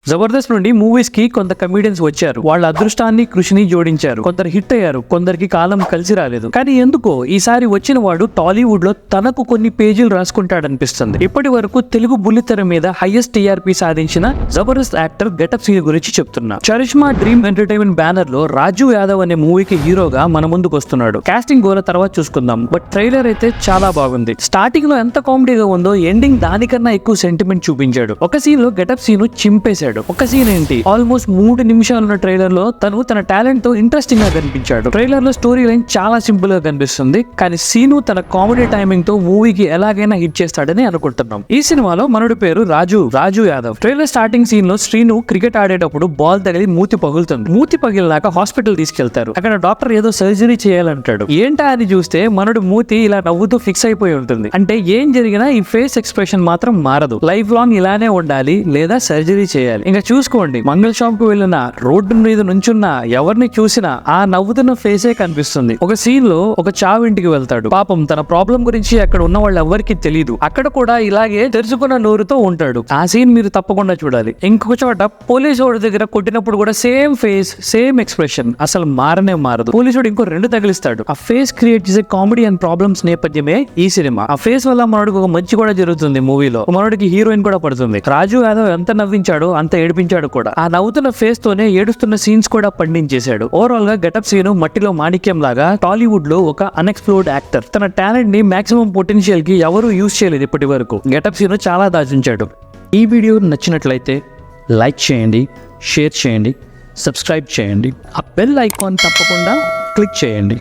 జబర్దస్త్ నుండి మూవీస్ కి కొంత కమెడియన్స్ వచ్చారు. వాళ్ళ అదృష్టాన్ని కృషిని జోడించారు. కొందరు హిట్ అయ్యారు, కొందరికి కాలం కలిసి రాలేదు. కానీ ఎందుకో ఈసారి వచ్చిన వాడు టాలీవుడ్ లో తనకు కొన్ని పేజీలు రాసుకుంటాడనిపిస్తుంది. ఇప్పటి వరకు తెలుగు బుల్లితెర మీద హైయెస్ట్ టీఆర్పీ సాధించిన జబర్దస్త్ యాక్టర్ గెటప్ సీన్ గురించి చెప్తున్నా. చరిష్మా డ్రీమ్ ఎంటర్టైన్మెంట్ బ్యానర్ లో రాజు యాదవ్ అనే మూవీకి హీరోగా మన ముందుకు వస్తున్నాడు. కాస్టింగ్ గోల తర్వాత చూసుకుందాం, బట్ ట్రైలర్ అయితే చాలా బాగుంది. స్టార్టింగ్ లో ఎంత కామెడీగా ఉందో ఎండింగ్ దానికన్నా ఎక్కువ సెంటిమెంట్ చూపించాడు. ఒక సీన్ లో గెటప్ సీన్ చింపేశాడు. ఒక సీన్ ఏంటి, ఆల్మోస్ట్ 3 నిమిషాలు ఉన్న ట్రైలర్ లో తను తన టాలెంట్ తో ఇంట్రెస్టింగ్ గా కనిపించాడు. ట్రైలర్ లో స్టోరీ లైన్ చాలా సింపుల్ గా కనిపిస్తుంది, కానీ సీను తన కామెడీ టైమింగ్ తో మూవీకి ఎలాగైనా హిట్ చేస్తాడని అనుకుంటున్నాం. ఈ సినిమాలో మనోడి పేరు రాజు యాదవ్. ట్రైలర్ స్టార్టింగ్ సీన్ లో శ్రీను క్రికెట్ ఆడేటప్పుడు బాల్ తగిలి మూతి పగులుతుంది. మూతి పగిలినాక హాస్పిటల్ తీసుకెళ్తారు. అక్కడ డాక్టర్ ఏదో సర్జరీ చేయాలంటాడు. ఏంటా అని చూస్తే మనోడి మూతి ఇలా నవ్వుతూ ఫిక్స్ అయిపోయి ఉంటుంది. అంటే ఏం జరిగినా ఈ ఫేస్ ఎక్స్ప్రెషన్ మాత్రం మారదు. లైఫ్ లాంగ్ ఇలానే ఉండాలి లేదా సర్జరీ చేయాలి. ఇంకా చూసుకోండి, మంగళ షాప్ కు వెళ్ళిన, రోడ్డు మీద నుంచున్నా, ఎవరిని చూసినా ఆ నవ్వుతున్న ఫేసే కనిపిస్తుంది. ఒక సీన్ లో ఒక చావు ఇంటికి వెళ్తాడు. పాపం తన ప్రాబ్లం గురించి అక్కడ ఉన్న వాళ్ళు ఎవరికి తెలియదు. అక్కడ కూడా ఇలాగే తెరుచుకున్న నోరుతో ఉంటాడు. ఆ సీన్ మీరు తప్పకుండా చూడాలి. ఇంకొక చోట పోలీసు వాడి దగ్గర కొట్టినప్పుడు కూడా సేమ్ ఫేస్, సేమ్ ఎక్స్ప్రెషన్, అసలు మారనే మారదు. పోలీసుడు ఇంకో 2 తగిలిస్తాడు. ఆ ఫేస్ క్రియేట్ చేసే కామెడీ అండ్ ప్రాబ్లమ్స్ నేపథ్యమే ఈ సినిమా. ఆ ఫేస్ వల్ల మనోడికి ఒక మంచి కూడా జరుగుతుంది. మూవీలో మనోడికి హీరోయిన్ కూడా పడుతుంది. రాజు యాదవ్ ఎంత నవ్వించాడో అంత ఏడిపించాడు కూడా. ఆ నవ్వుతున్న ఫేస్ తోనే ఏడుస్తున్న సీన్స్ కూడా పండించేశాడు. ఓవరాల్ గా గెటప్ సీను మట్టిలో మాణిక్యం లాగా టాలీవుడ్ లో ఒక అన్ఎక్స్ప్లోర్డ్ యాక్టర్. తన టాలెంట్ ని మాక్సిమం పొటెన్షియల్ కి ఎవరు యూజ్ చేయలేదు ఇప్పటి వరకు. గెటప్ సీను చాలా దాచుంచాడు. ఈ వీడియో నచ్చినట్లయితే లైక్ చేయండి, షేర్ చేయండి, సబ్స్క్రైబ్ చేయండి. ఆ బెల్ ఐకాన్ తప్పకుండా క్లిక్ చేయండి.